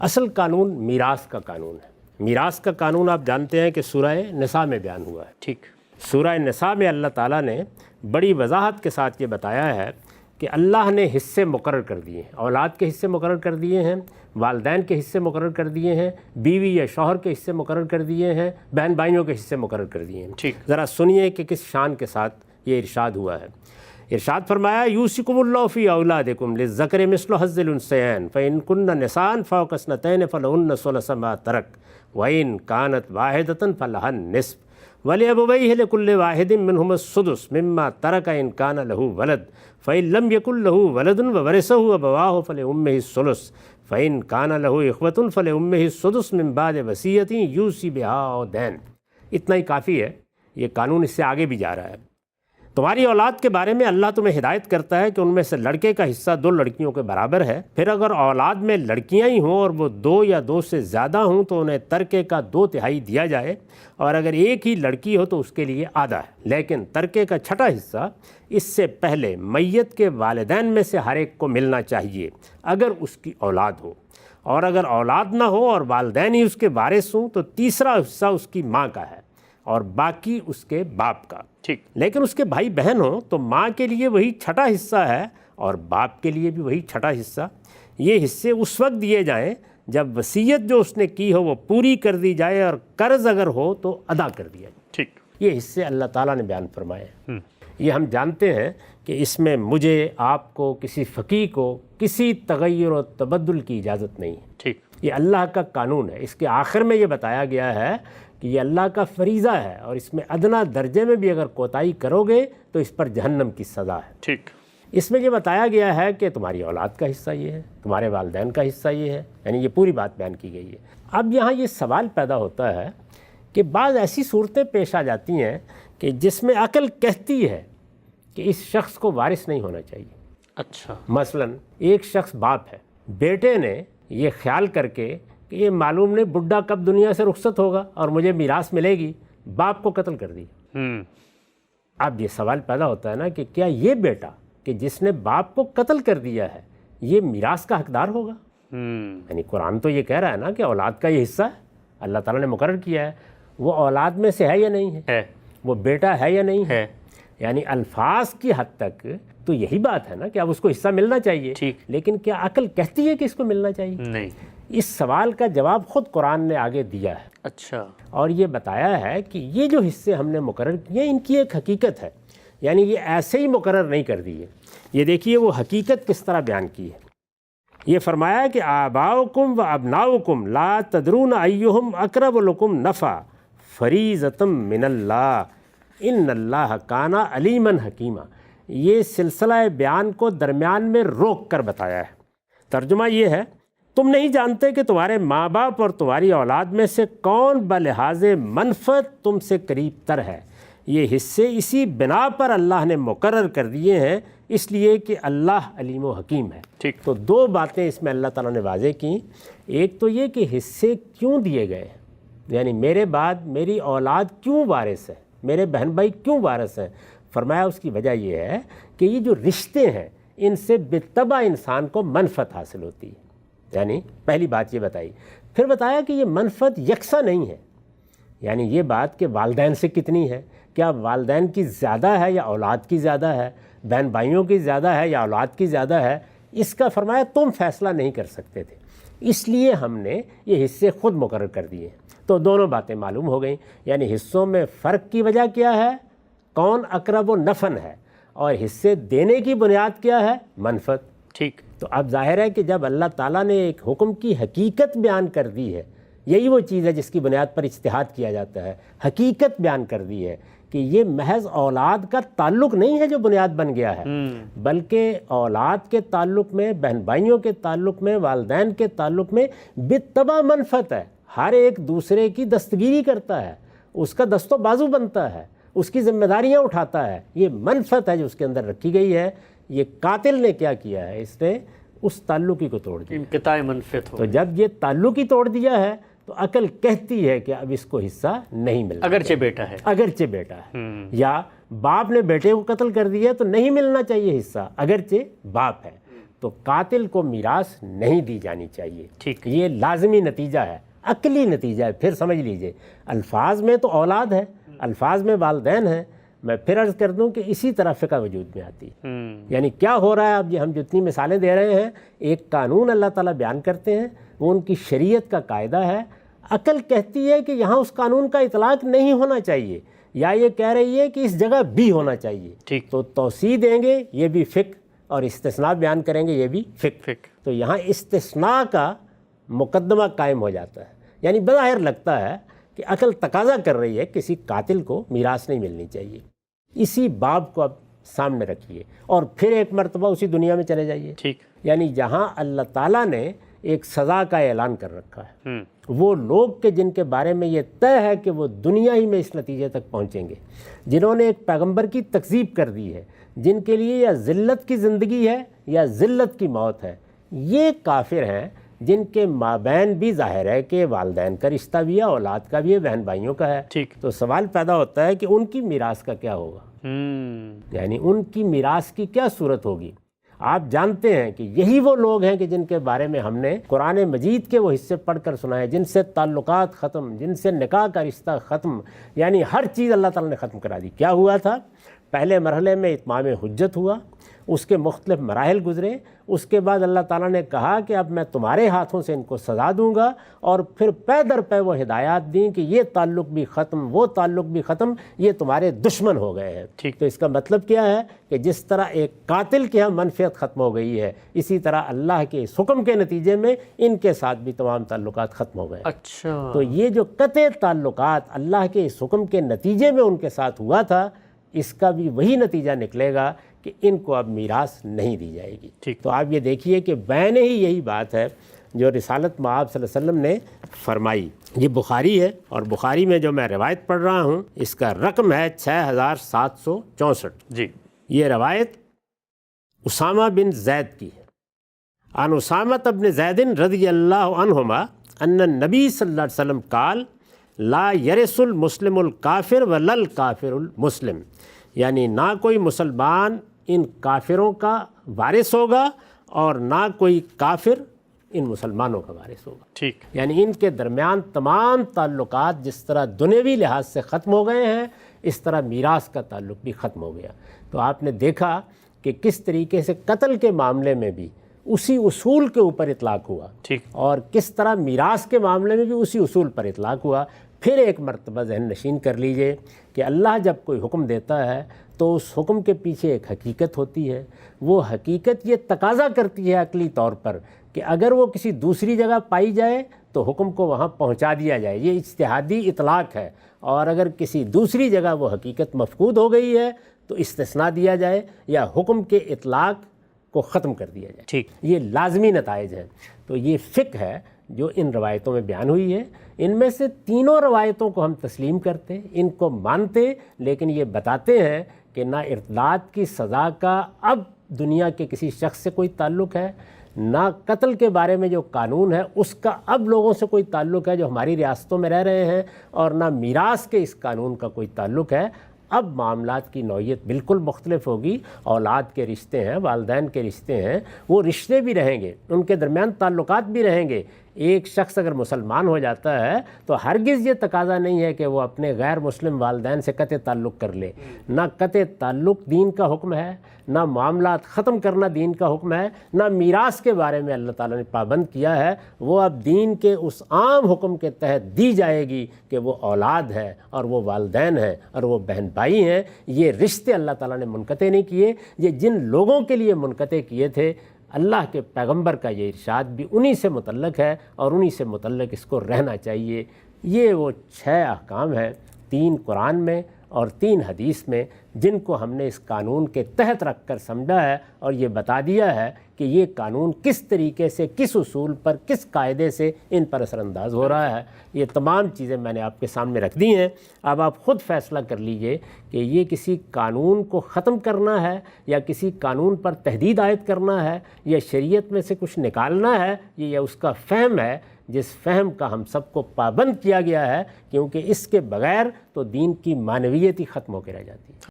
اصل قانون میراث کا قانون ہے۔ میراث کا قانون آپ جانتے ہیں کہ سورہ نساء میں بیان ہوا ہے۔ ٹھیک، سورہ نساء میں اللہ تعالیٰ نے بڑی وضاحت کے ساتھ یہ بتایا ہے کہ اللہ نے حصے مقرر کر دیے ہیں، اولاد کے حصے مقرر کر دیے ہیں، والدین کے حصے مقرر کر دیے ہیں، بیوی یا شوہر کے حصے مقرر کر دیے ہیں، بہن بھائیوں کے حصے مقرر کر دیے ہیں۔ ٹھیک، ذرا سنیے کہ کس شان کے ساتھ یہ ارشاد ہوا ہے۔ ارشاد فرمایا یوصیکم اللہ فی اولادکم للذکر مثل حظ الانثیین فإن کن نساء فوق اثنتین فلہن ثلث ما ترک وإن كانت واحدة فلها النصف وَلِأَبَوَيْهِ لِكُلِّ وَاحِدٍ مِّنْهُمَا السُّدُسُ مِمَّا تَرَكَ إِن كَانَ لَهُ وَلَدٌ فَإِن لَّمْ يَكُن لَّهُ وَلَدٌ وَوَرِثَهُ أَبَوَاهُ فَلِأُمِّهِ الثُّلُثُ فَإِن كَانَ لَهُ إِخْوَةٌ فَلِأُمِّهِ السُّدُسُ مِن بَعْدِ وَصِيَّةٍ يُوصِي بِهَا أَوْ دَيْنٍ۔ اتنا ہی کافی ہے، یہ قانون اس سے آگے بھی جا رہا ہے۔ تمہاری اولاد کے بارے میں اللہ تمہیں ہدایت کرتا ہے کہ ان میں سے لڑکے کا حصہ 2 لڑکیوں کے برابر ہے، پھر اگر اولاد میں لڑکیاں ہی ہوں اور وہ 2 یا 2 سے زیادہ ہوں تو انہیں ترکے کا 2/3 دیا جائے، اور اگر ایک ہی لڑکی ہو تو اس کے لیے آدھا ہے، لیکن ترکے کا 6واں حصہ اس سے پہلے میت کے والدین میں سے ہر ایک کو ملنا چاہیے اگر اس کی اولاد ہو، اور اگر اولاد نہ ہو اور والدین ہی اس کے وارث ہوں تو تیسرا حصہ اس کی ماں کا ہے اور باقی اس کے باپ کا۔ ٹھیک، لیکن اس کے بھائی بہن ہوں تو ماں کے لیے وہی 6واں حصہ ہے اور باپ کے لیے بھی وہی 6واں حصہ۔ یہ حصے اس وقت دیے جائیں جب وصیت جو اس نے کی ہو وہ پوری کر دی جائے اور قرض اگر ہو تو ادا کر دیا جائے۔ ٹھیک، یہ حصے اللہ تعالیٰ نے بیان فرمائے ہیں۔ یہ ہم جانتے ہیں کہ اس میں مجھے، آپ کو، کسی فقیہ کو کسی تغیر و تبدل کی اجازت نہیں ہے۔ ٹھیک، یہ اللہ کا قانون ہے۔ اس کے آخر میں یہ بتایا گیا ہے کہ یہ اللہ کا فریضہ ہے اور اس میں ادنا درجے میں بھی اگر کوتاہی کرو گے تو اس پر جہنم کی سزا ہے۔ ٹھیک، اس میں یہ بتایا گیا ہے کہ تمہاری اولاد کا حصہ یہ ہے، تمہارے والدین کا حصہ یہ ہے، یعنی یہ پوری بات بیان کی گئی ہے۔ اب یہاں یہ سوال پیدا ہوتا ہے کہ بعض ایسی صورتیں پیش آ جاتی ہیں کہ جس میں عقل کہتی ہے کہ اس شخص کو وارث نہیں ہونا چاہیے۔ اچھا، مثلا ایک شخص باپ ہے، بیٹے نے یہ خیال کر کے کہ یہ معلوم نہیں بڈھا کب دنیا سے رخصت ہوگا اور مجھے میراث ملے گی، باپ کو قتل کر دیا۔ اب یہ سوال پیدا ہوتا ہے نا کہ کیا یہ بیٹا کہ جس نے باپ کو قتل کر دیا ہے یہ میراث کا حقدار ہوگا؟ یعنی قرآن تو یہ کہہ رہا ہے نا کہ اولاد کا یہ حصہ ہے، اللہ تعالیٰ نے مقرر کیا ہے، وہ اولاد میں سے ہے یا نہیں ہے، وہ بیٹا ہے یا نہیں ہے۔ یعنی الفاظ کی حد تک تو یہی بات ہے نا کہ اب اس کو حصہ ملنا چاہیے، ٹھیک، لیکن کیا عقل کہتی ہے کہ اس کو ملنا چاہیے؟ نہیں۔ اس سوال کا جواب خود قرآن نے آگے دیا ہے اچھا، اور یہ بتایا ہے کہ یہ جو حصے ہم نے مقرر کیے ان کی ایک حقیقت ہے، یعنی یہ ایسے ہی مقرر نہیں کر دیے۔ یہ دیکھیے وہ حقیقت کس طرح بیان کی ہے۔ یہ فرمایا کہ آباؤکم و ابناؤکم لا تدرون ایہم اقرب لکم نفعا فریضۃ من اللہ ان اللہ کان علیما حکیما۔ یہ سلسلہ بیان کو درمیان میں روک کر بتایا ہے۔ ترجمہ یہ ہے، تم نہیں جانتے کہ تمہارے ماں باپ اور تمہاری اولاد میں سے کون بلحاظ منفعت تم سے قریب تر ہے۔ یہ حصے اسی بنا پر اللہ نے مقرر کر دیے ہیں، اس لیے کہ اللہ علیم و حکیم ہے۔ ٹھیک، تو 2 باتیں اس میں اللہ تعالیٰ نے واضح کی۔ ایک تو یہ کہ حصے کیوں دیے گئے ہیں، یعنی میرے بعد میری اولاد کیوں وارث ہے، میرے بہن بھائی کیوں وارث ہیں۔ فرمایا اس کی وجہ یہ ہے کہ یہ جو رشتے ہیں ان سے بالطبع انسان کو منفعت حاصل ہوتی ہے، یعنی پہلی بات یہ بتائی۔ پھر بتایا کہ یہ منفعت یکساں نہیں ہے، یعنی یہ بات کہ والدین سے کتنی ہے، کیا والدین کی زیادہ ہے یا اولاد کی زیادہ ہے، بہن بھائیوں کی زیادہ ہے یا اولاد کی زیادہ ہے، اس کا فرمایا تم فیصلہ نہیں کر سکتے تھے، اس لیے ہم نے یہ حصے خود مقرر کر دیے۔ تو دونوں باتیں معلوم ہو گئیں، یعنی حصوں میں فرق کی وجہ کیا ہے، کون اقرب و نفع ہے، اور حصے دینے کی بنیاد کیا ہے، منفعت۔ ٹھیک، تو اب ظاہر ہے کہ جب اللہ تعالیٰ نے ایک حکم کی حقیقت بیان کر دی ہے، یہی وہ چیز ہے جس کی بنیاد پر اجتہاد کیا جاتا ہے، حقیقت بیان کر دی ہے کہ یہ محض اولاد کا تعلق نہیں ہے جو بنیاد بن گیا ہے، بلکہ اولاد کے تعلق میں، بہن بھائیوں کے تعلق میں، والدین کے تعلق میں بالطبع منفعت ہے۔ ہر ایک دوسرے کی دستگیری کرتا ہے، اس کا دست و بازو بنتا ہے، اس کی ذمہ داریاں اٹھاتا ہے، یہ منفعت ہے جو اس کے اندر رکھی گئی ہے۔ یہ قاتل نے کیا کیا ہے، اس نے اس تعلق ہی کو توڑ دیا۔ انقطاع منفعت ہو، تو جب یہ تعلق ہی توڑ دیا ہے تو عقل کہتی ہے کہ اب اس کو حصہ نہیں ملنا، اگرچہ بیٹا ہے۔ اگرچہ بیٹا ہے، یا باپ نے بیٹے کو قتل کر دیا تو نہیں ملنا چاہیے حصہ اگرچہ باپ ہے۔ تو قاتل کو میراث نہیں دی جانی چاہیے۔ ٹھیک۔ یہ لازمی نتیجہ ہے، عقلی نتیجہ ہے۔ پھر سمجھ لیجئے، الفاظ میں تو اولاد ہے، الفاظ میں والدین ہیں، میں پھر عرض کر دوں کہ اسی طرح فقہ وجود میں آتی ہے۔ یعنی کیا ہو رہا ہے اب، یہ ہم جتنی مثالیں دے رہے ہیں، ایک قانون اللہ تعالیٰ بیان کرتے ہیں، وہ ان کی شریعت کا قاعدہ ہے، عقل کہتی ہے کہ یہاں اس قانون کا اطلاق نہیں ہونا چاہیے، یا یہ کہہ رہی ہے کہ اس جگہ بھی ہونا چاہیے، ٹھیک۔ تو توسیع دیں گے یہ بھی فقہ، اور استثناء بیان کریں گے یہ بھی فقہ۔ تو یہاں استثناء کا مقدمہ قائم ہو جاتا ہے، یعنی بظاہر لگتا ہے کہ عقل تقاضا کر رہی ہے کسی قاتل کو میراث نہیں ملنی چاہیے۔ اسی باب کو اب سامنے رکھیے اور پھر ایک مرتبہ اسی دنیا میں چلے جائیے، ٹھیک، یعنی جہاں اللہ تعالیٰ نے ایک سزا کا اعلان کر رکھا ہے، وہ لوگ کہ جن کے بارے میں یہ طے ہے کہ وہ دنیا ہی میں اس نتیجے تک پہنچیں گے، جنہوں نے ایک پیغمبر کی تکذیب کر دی ہے، جن کے لیے یا ذلت کی زندگی ہے یا ذلت کی موت ہے، یہ کافر ہیں، جن کے مابین بھی ظاہر ہے کہ والدین کا رشتہ بھی ہے، اولاد کا بھی ہے، بہن بھائیوں کا ہے۔ ٹھیک۔ تو سوال پیدا ہوتا ہے کہ ان کی میراث کا کیا ہوگا، یعنی ان کی میراث کی کیا صورت ہوگی۔ آپ جانتے ہیں کہ یہی وہ لوگ ہیں کہ جن کے بارے میں ہم نے قرآن مجید کے وہ حصے پڑھ کر سنائے، جن سے تعلقات ختم، جن سے نکاح کا رشتہ ختم، یعنی ہر چیز اللہ تعالیٰ نے ختم کرا دی۔ کیا ہوا تھا؟ پہلے مرحلے میں اتمام حجت ہوا، اس کے مختلف مراحل گزرے، اس کے بعد اللہ تعالیٰ نے کہا کہ اب میں تمہارے ہاتھوں سے ان کو سزا دوں گا، اور پھر پے در پے وہ ہدایات دیں کہ یہ تعلق بھی ختم، وہ تعلق بھی ختم، یہ تمہارے دشمن ہو گئے ہیں۔ ٹھیک۔ تو اس کا مطلب کیا ہے کہ جس طرح ایک قاتل کے ہاں منفعت ختم ہو گئی ہے، اسی طرح اللہ کے اس حکم کے نتیجے میں ان کے ساتھ بھی تمام تعلقات ختم ہو گئے۔ اچھا، تو یہ جو قطع تعلقات اللہ کے اس حکم کے نتیجے میں ان کے ساتھ ہوا تھا، اس کا بھی وہی نتیجہ نکلے گا کہ ان کو اب میراث نہیں دی جائے گی۔ ٹھیک۔ تو آپ یہ دیکھیے کہ بین ہی یہی بات ہے جو رسالت مآب صلی اللہ علیہ وسلم نے فرمائی۔ یہ بخاری ہے، اور بخاری میں جو میں روایت پڑھ رہا ہوں اس کا رقم ہے 6764۔ جی، یہ روایت اسامہ بن زید کی ہے۔ عن اسامہ بن زید رضی اللہ عنہما ان النبی صلی اللہ علیہ وسلم قال لا یرث المسلم الکافر ولا الکافر المسلم، یعنی نہ کوئی مسلمان ان کافروں کا وارث ہوگا اور نہ کوئی کافر ان مسلمانوں کا وارث ہوگا۔ ٹھیک، یعنی ان کے درمیان تمام تعلقات جس طرح دنیوی لحاظ سے ختم ہو گئے ہیں، اس طرح میراث کا تعلق بھی ختم ہو گیا۔ تو آپ نے دیکھا کہ کس طریقے سے قتل کے معاملے میں بھی اسی اصول کے اوپر اطلاق ہوا، ٹھیک، اور کس طرح میراث کے معاملے میں بھی اسی اصول پر اطلاق ہوا۔ پھر ایک مرتبہ ذہن نشین کر لیجئے کہ اللہ جب کوئی حکم دیتا ہے تو اس حکم کے پیچھے ایک حقیقت ہوتی ہے، وہ حقیقت یہ تقاضا کرتی ہے عقلی طور پر کہ اگر وہ کسی دوسری جگہ پائی جائے تو حکم کو وہاں پہنچا دیا جائے، یہ اجتہادی اطلاق ہے، اور اگر کسی دوسری جگہ وہ حقیقت مفقود ہو گئی ہے تو استثناء دیا جائے یا حکم کے اطلاق کو ختم کر دیا جائے۔ ٹھیک، یہ لازمی نتائج ہیں۔ تو یہ فقہ ہے جو ان روایتوں میں بیان ہوئی ہے۔ ان میں سے تینوں روایتوں کو ہم تسلیم کرتے، ان کو مانتے، لیکن یہ بتاتے ہیں کہ نہ ارتداد کی سزا کا اب دنیا کے کسی شخص سے کوئی تعلق ہے، نہ قتل کے بارے میں جو قانون ہے اس کا اب لوگوں سے کوئی تعلق ہے جو ہماری ریاستوں میں رہ رہے ہیں، اور نہ میراث کے اس قانون کا کوئی تعلق ہے۔ اب معاملات کی نوعیت بالکل مختلف ہوگی، اولاد کے رشتے ہیں، والدین کے رشتے ہیں، وہ رشتے بھی رہیں گے، ان کے درمیان تعلقات بھی رہیں گے۔ ایک شخص اگر مسلمان ہو جاتا ہے تو ہرگز یہ تقاضا نہیں ہے کہ وہ اپنے غیر مسلم والدین سے قطع تعلق کر لے۔ نہ قطع تعلق دین کا حکم ہے، نہ معاملات ختم کرنا دین کا حکم ہے، نہ میراث کے بارے میں اللہ تعالیٰ نے پابند کیا ہے، وہ اب دین کے اس عام حکم کے تحت دی جائے گی کہ وہ اولاد ہے اور وہ والدین ہیں اور وہ بہن بھائی ہیں۔ یہ رشتے اللہ تعالیٰ نے منقطع نہیں کیے، یہ جن لوگوں کے لیے منقطع کیے تھے، اللہ کے پیغمبر کا یہ ارشاد بھی انہی سے متعلق ہے اور انہی سے متعلق اس کو رہنا چاہیے۔ یہ وہ 6 احکام ہیں، 3 قرآن میں اور 3 حدیث میں، جن کو ہم نے اس قانون کے تحت رکھ کر سمجھا ہے اور یہ بتا دیا ہے کہ یہ قانون کس طریقے سے، کس اصول پر، کس قاعدے سے ان پر اثر انداز ہو رہا ہے۔ یہ تمام چیزیں میں نے آپ کے سامنے رکھ دی ہیں۔ اب آپ خود فیصلہ کر لیجئے کہ یہ کسی قانون کو ختم کرنا ہے یا کسی قانون پر تحدید عائد کرنا ہے یا شریعت میں سے کچھ نکالنا ہے، یہ اس کا فہم ہے جس فہم کا ہم سب کو پابند کیا گیا ہے، کیونکہ اس کے بغیر تو دین کی معنویت ہی ختم ہو کے رہ جاتی ہے۔